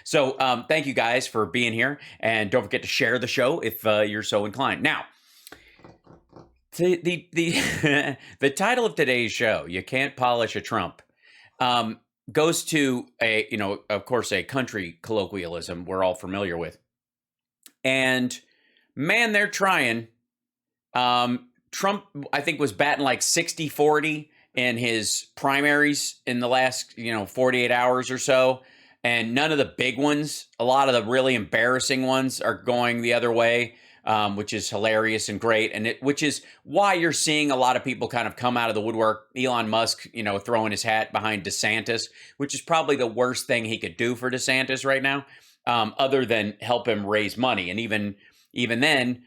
So thank you guys for being here. And don't forget to share the show if you're so inclined. Now, the the title of today's show, "You Can't Polish a Trump," goes to a, of course, a country colloquialism we're all familiar with. And man, they're trying. Trump, I think, was batting like 60-40 in his primaries in the last, 48 hours or so. And none of the big ones, a lot of the really embarrassing ones are going the other way, which is hilarious and great. And which is why you're seeing a lot of people kind of come out of the woodwork. Elon Musk, throwing his hat behind DeSantis, which is probably the worst thing he could do for DeSantis right now, other than help him raise money. And even then,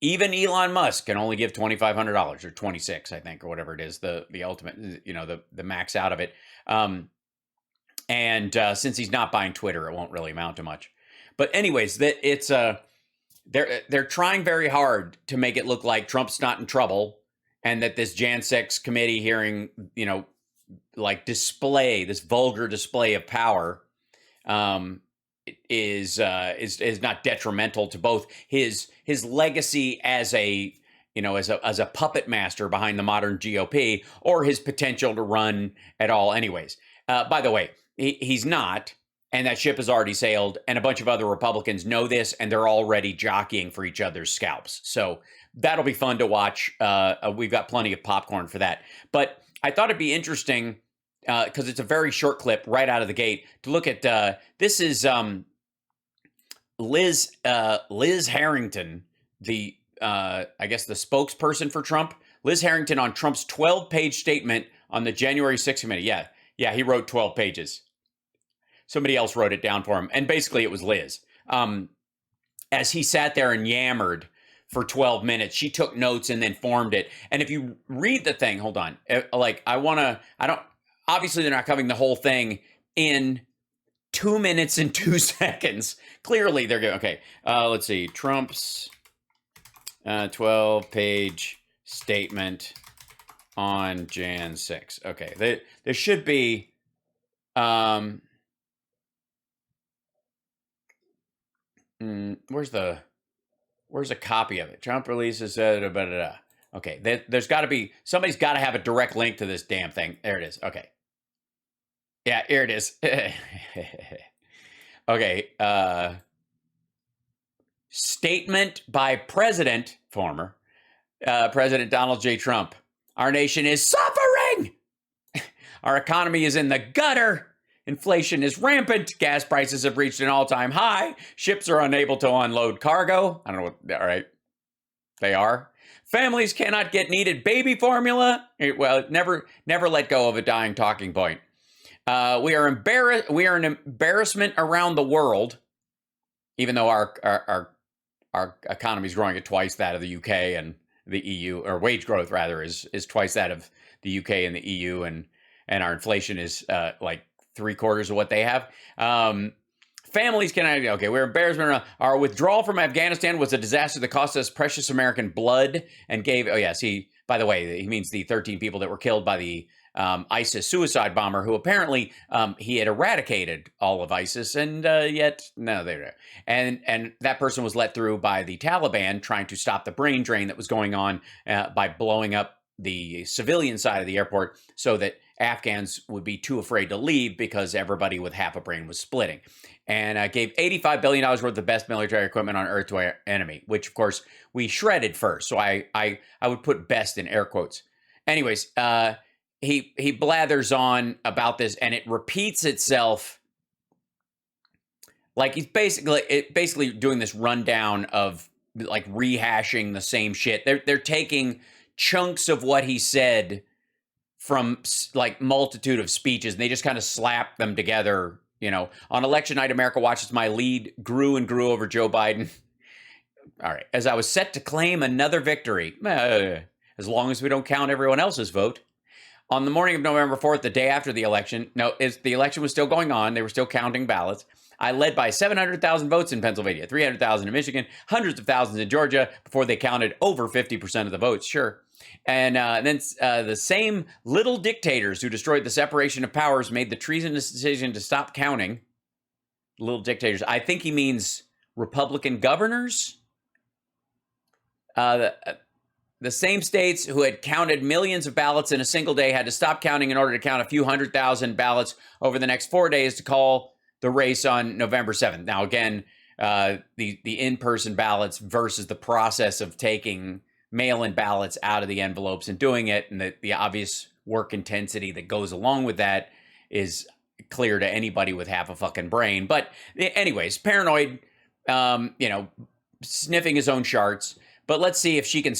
even Elon Musk can only give $2,500 or 26, I think, or whatever it is, the ultimate, the max out of it. And since he's not buying Twitter, it won't really amount to much. But anyways, they're trying very hard to make it look like Trump's not in trouble, and that this Jan 6 committee hearing, like this vulgar display of power, is not detrimental to both his legacy as a puppet master behind the modern GOP, or his potential to run at all. Anyways, by the way, he's not, and that ship has already sailed, and a bunch of other Republicans know this, and they're already jockeying for each other's scalps. So that'll be fun to watch. We've got plenty of popcorn for that. But I thought it'd be interesting, because it's a very short clip right out of the gate, to look at, this is Liz Harrington, I guess the spokesperson for Trump. Liz Harrington on Trump's 12-page statement on the January 6th committee. Yeah, he wrote 12 pages. Somebody else wrote it down for him. And basically it was Liz. As he sat there and yammered for 12 minutes, she took notes and then formed it. And if you read the thing, hold on. Obviously they're not covering the whole thing in 2 minutes and 2 seconds. Clearly they're going, okay, let's see. Trump's 12-page statement on Jan 6. Okay, there should be, where's a copy of it? Trump releases, okay, there's got to be, somebody's got to have a direct link to this damn thing. There it is. Okay. Yeah, here it is. Okay. Statement by former President Donald J. Trump. Our nation is suffering. Our economy is in the gutter. Inflation is rampant. Gas prices have reached an all-time high. Ships are unable to unload cargo. I don't know what, all right. They are. Families cannot get needed baby formula. Well, never let go of a dying talking point. We are an embarrassment around the world, even though our economy is growing at twice that of the UK and the EU, or wage growth rather is twice that of the UK and the EU, and our inflation is like 3/4 of what they have. Families we're embarrassment. Our withdrawal from Afghanistan was a disaster that cost us precious American blood and gave, by the way, he means the 13 people that were killed by the ISIS suicide bomber, who apparently he had eradicated all of ISIS, and yet no, they and that person was let through by the Taliban, trying to stop the brain drain that was going on by blowing up the civilian side of the airport, so that Afghans would be too afraid to leave because everybody with half a brain was splitting. And gave $85 billion worth of the best military equipment on earth to our enemy, which of course we shredded first. So I would put best in air quotes. Anyways, he blathers on about this, and it repeats itself. Like he's basically doing this rundown of like rehashing the same shit. They're taking chunks of what he said from like multitude of speeches, and they just kind of slap them together. On election night, America watches my lead grew and grew over Joe Biden. All right. As I was set to claim another victory, as long as we don't count everyone else's vote. On the morning of November 4th, the day after the election, the election was still going on. They were still counting ballots. I led by 700,000 votes in Pennsylvania, 300,000 in Michigan, hundreds of thousands in Georgia before they counted over 50% of the votes. Sure. And then the same little dictators who destroyed the separation of powers made the treasonous decision to stop counting. little dictators. I think he means Republican governors. The same states who had counted millions of ballots in a single day had to stop counting in order to count a few 100,000 ballots over the next 4 days to call the race on November 7th. Now, again, the in-person ballots versus the process of taking mail-in ballots out of the envelopes and doing it, and the obvious work intensity that goes along with that is clear to anybody with half a fucking brain. But anyways, paranoid, sniffing his own charts. But let's see if she can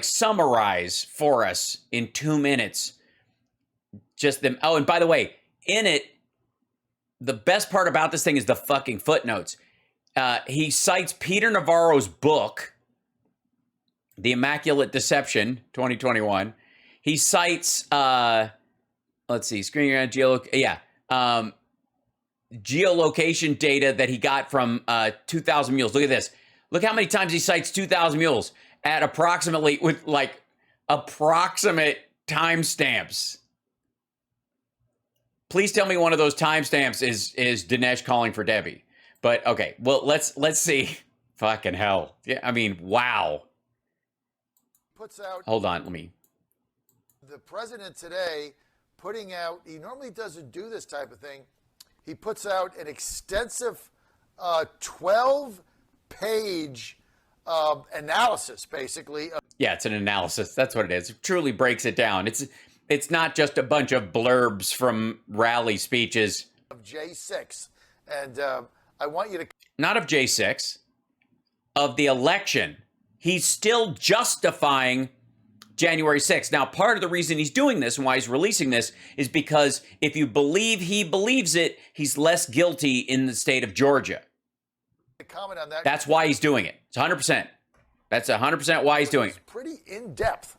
summarize for us in 2 minutes just them. Oh, and by the way, in it, the best part about this thing is the fucking footnotes. He cites Peter Navarro's book, The Immaculate Deception, 2021. He cites, let's see, geolocation data that he got from 2,000 Mules. Look at this. Look how many times he cites 2,000 Mules at approximate timestamps. Please tell me one of those timestamps is Dinesh calling for Debbie. But okay, well, let's see. Fucking hell. Yeah, I mean, wow. Puts out. Hold on, let me. The president today putting out, he normally doesn't do this type of thing. He puts out an extensive 12-page analysis, basically. Yeah, it's an analysis. That's what it is. It truly breaks it down. It's not just a bunch of blurbs from rally speeches. Of J6. And I want you to... Not of J6. Of the election. He's still justifying January 6th. Now, part of the reason he's doing this and why he's releasing this is because if you believe he believes it, he's less guilty in the state of Georgia. Comment on that. That's why he's doing it. It's 100%. That's 100% why he's doing it. Pretty in-depth.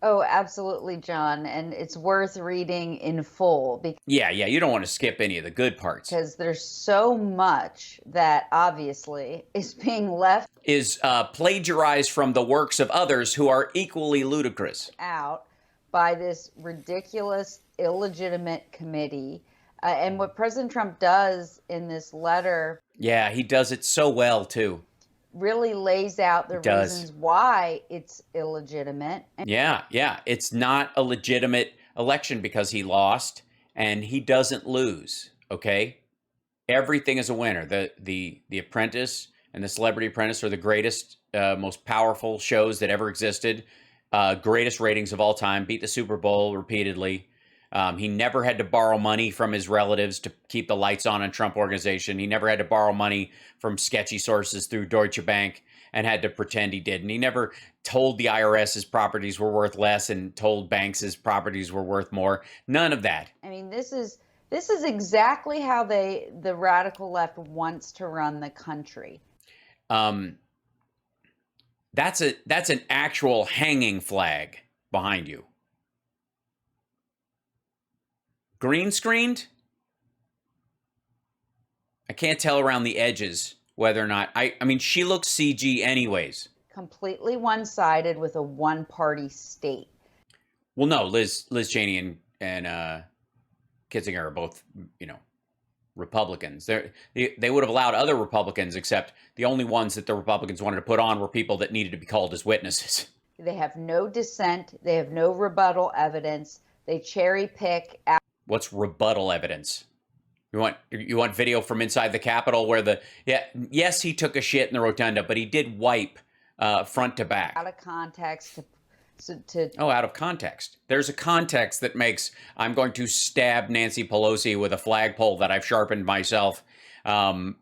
Oh, absolutely, John. And it's worth reading in full. Yeah, you don't want to skip any of the good parts. Because there's so much that obviously is being left. Is plagiarized from the works of others who are equally ludicrous. Out by this ridiculous, illegitimate committee. And what President Trump does in this letter. Yeah, he does it so well, too. Really lays out the reasons why it's illegitimate. Yeah. It's not a legitimate election because he lost, and he doesn't lose, okay? Everything is a winner. The Apprentice and The Celebrity Apprentice are the greatest, most powerful shows that ever existed. Greatest ratings of all time, beat the Super Bowl repeatedly. He never had to borrow money from his relatives to keep the lights on in Trump Organization. He never had to borrow money from sketchy sources through Deutsche Bank and had to pretend he did. And he never told the IRS his properties were worth less and told banks his properties were worth more. None of that. I mean, this is exactly how the radical left wants to run the country. That's an actual hanging flag behind you. Green screened? I can't tell around the edges whether or not. I mean, she looks CG anyways. Completely one-sided with a one-party state. Well, no, Liz Cheney and Kinzinger are both, Republicans. They would have allowed other Republicans, except the only ones that the Republicans wanted to put on were people that needed to be called as witnesses. They have no dissent. They have no rebuttal evidence. They cherry pick. What's rebuttal evidence? You want video from inside the Capitol where yes, he took a shit in the rotunda, but he did wipe front to back. Out of context out of context. There's a context that makes I'm going to stab Nancy Pelosi with a flagpole that I've sharpened myself and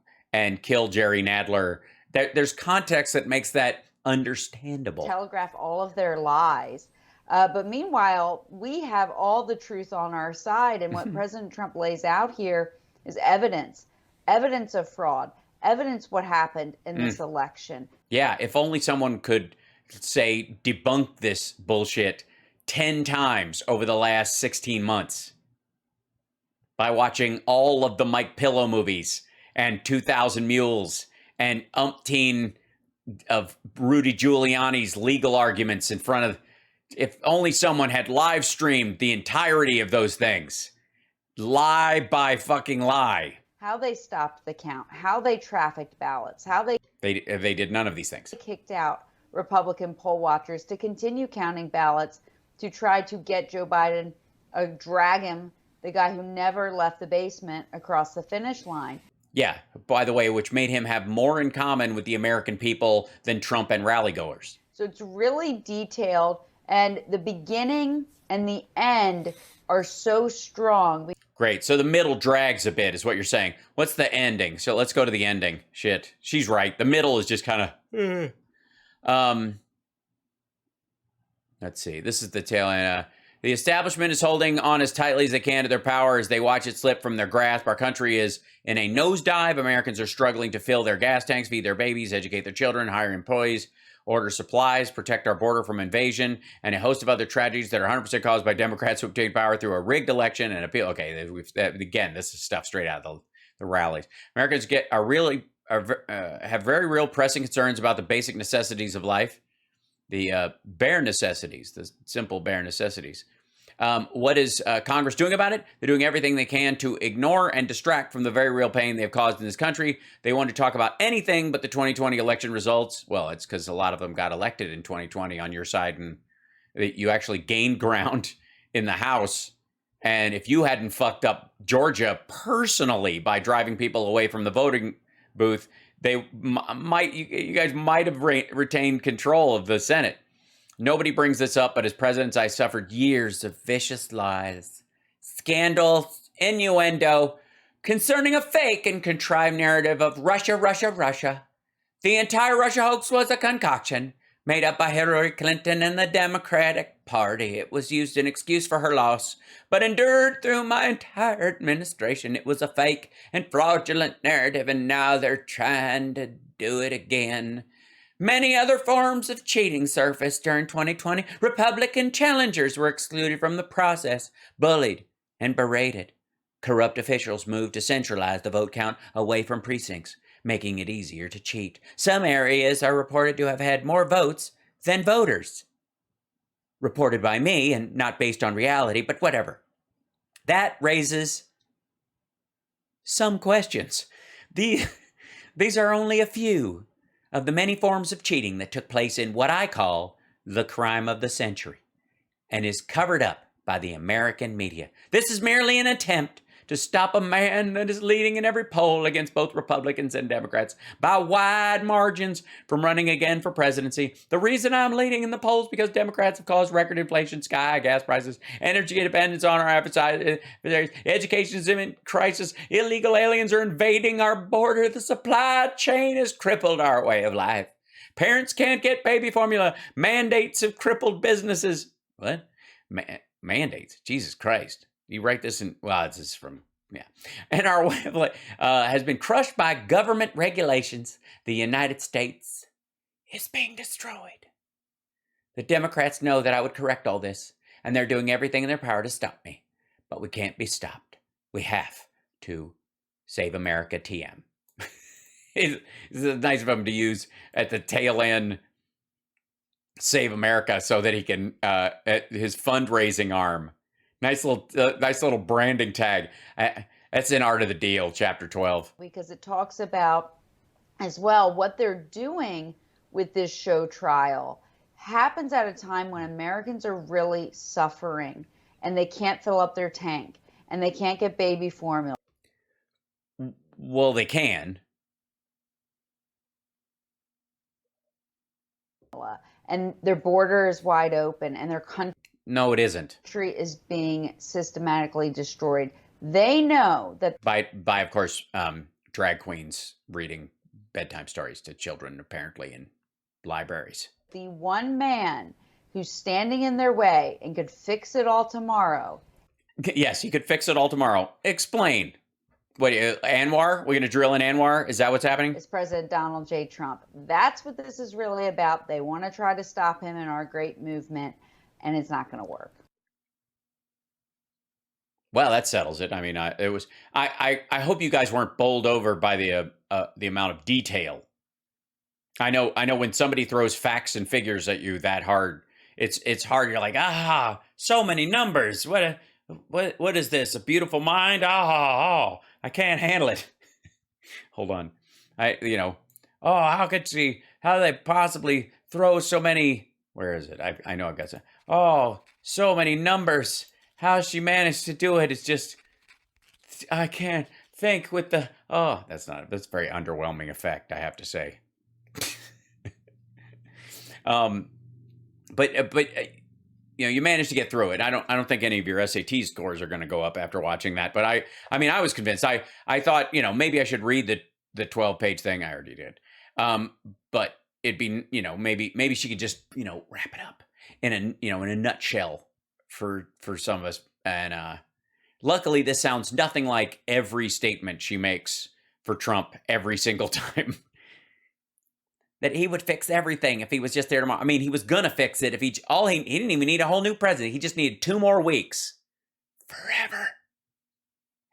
kill Jerry Nadler. There's context that makes that understandable. Telegraph all of their lies. But meanwhile, we have all the truth on our side. And what President Trump lays out here is evidence of fraud, evidence what happened in this election. Yeah, if only someone could say debunk this bullshit 10 times over the last 16 months by watching all of the Mike Pillow movies and 2,000 Mules and umpteen of Rudy Giuliani's legal arguments in front of. If only someone had live streamed the entirety of those things, lie by fucking lie. how they stopped the count, how they trafficked ballots, how they did none of these things. kicked out Republican poll watchers to continue counting ballots to try to get Joe Biden, drag him, the guy who never left the basement, across the finish line. Yeah, by the way, which made him have more in common with the American people than Trump and rallygoers. So it's really detailed, and the beginning and the end are so strong. Great. So the middle drags a bit, is what you're saying. What's the ending? So let's go to the ending. Shit. She's right. The middle is just kind of... Let's see. This is the tail end. The establishment is holding on as tightly as they can to their power as they watch it slip from their grasp. Our country is in a nosedive. Americans are struggling to fill their gas tanks, feed their babies, educate their children, hire employees, order supplies, protect our border from invasion, and a host of other tragedies that are 100% caused by Democrats who obtained power through a rigged election and appeal. Okay, again, this is stuff straight out of the rallies. Americans have very real pressing concerns about the basic necessities of life, the bare necessities, the simple bare necessities. What is Congress doing about it? They're doing everything they can to ignore and distract from the very real pain they've caused in this country. They want to talk about anything but the 2020 election results. Well, it's because a lot of them got elected in 2020 on your side, and you actually gained ground in the House. And if you hadn't fucked up Georgia personally by driving people away from the voting booth, you guys might have retained control of the Senate. Nobody brings this up, but as presidents, I suffered years of vicious lies, scandals, innuendo, concerning a fake and contrived narrative of Russia, Russia, Russia. The entire Russia hoax was a concoction made up by Hillary Clinton and the Democratic Party. It was used as an excuse for her loss, but endured through my entire administration. It was a fake and fraudulent narrative, and now they're trying to do it again. Many other forms of cheating surfaced during 2020. Republican challengers were excluded from the process, bullied and berated. Corrupt officials moved to centralize the vote count away from precincts, making it easier to cheat. Some areas are reported to have had more votes than voters. Reported by me and not based on reality, but whatever. That raises some questions. These are only a few of the many forms of cheating that took place in what I call the crime of the century, and is covered up by the American media. This is merely an attempt to stop a man that is leading in every poll against both Republicans and Democrats by wide margins from running again for presidency. The reason I'm leading in the polls because Democrats have caused record inflation, sky gas prices, energy dependence on our adversaries, education is in crisis, illegal aliens are invading our border, the supply chain has crippled our way of life. Parents can't get baby formula. Mandates have crippled businesses. What? Mandates? Jesus Christ. You write this in, well, this is from, yeah. And our way of life has been crushed by government regulations. The United States is being destroyed. The Democrats know that I would correct all this, and they're doing everything in their power to stop me. But we can't be stopped. We have to save America TM. It's nice of him to use at the tail end, Save America, so that he can, at his fundraising arm. Nice little branding tag. That's in Art of the Deal, chapter 12. Because it talks about, as well, what they're doing with this show trial happens at a time when Americans are really suffering and they can't fill up their tank and they can't get baby formula. Well, they can. And their border is wide open and their country... No, it isn't. Is being systematically destroyed. They know that by of course, drag queens reading bedtime stories to children, apparently in libraries. The one man who's standing in their way and could fix it all tomorrow. Yes, he could fix it all tomorrow. Explain. What, Anwar? We're going to drill in Anwar? Is that what's happening? It's President Donald J. Trump. That's what this is really about. They want to try to stop him in our great movement. And it's not going to work. Well, that settles it. I mean, I hope you guys weren't bowled over by the amount of detail. I know when somebody throws facts and figures at you that hard, it's hard. You're like, so many numbers. What what is this? A beautiful mind? Oh, I can't handle it. Hold on. How they possibly throw so many, where is it? I know I've got some. Oh, so many numbers. How she managed to do it is just, I can't think with the, that's a very underwhelming effect, I have to say. But you managed to get through it. I don't think any of your SAT scores are going to go up after watching that. But I mean, I was convinced. I thought, maybe I should read the 12-page thing. I already did. But it'd be, maybe she could just, wrap it up in a nutshell for some of us. And luckily, this sounds nothing like every statement she makes for Trump every single time. That he would fix everything if he was just there tomorrow. I mean, he was gonna fix it if he didn't even need a whole new president. He just needed 2 more weeks. Forever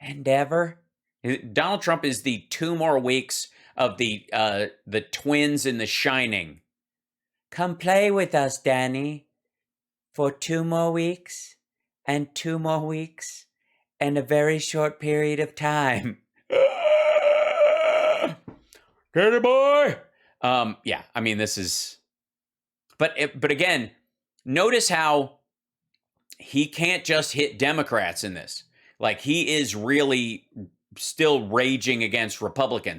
and ever. Donald Trump is the 2 more weeks of the twins in The Shining. Come play with us, Danny, for 2 more weeks and 2 more weeks and a very short period of time. Kitty boy. Yeah, I mean, this is, but again, notice how he can't just hit Democrats in this. Like, he is really still raging against Republicans.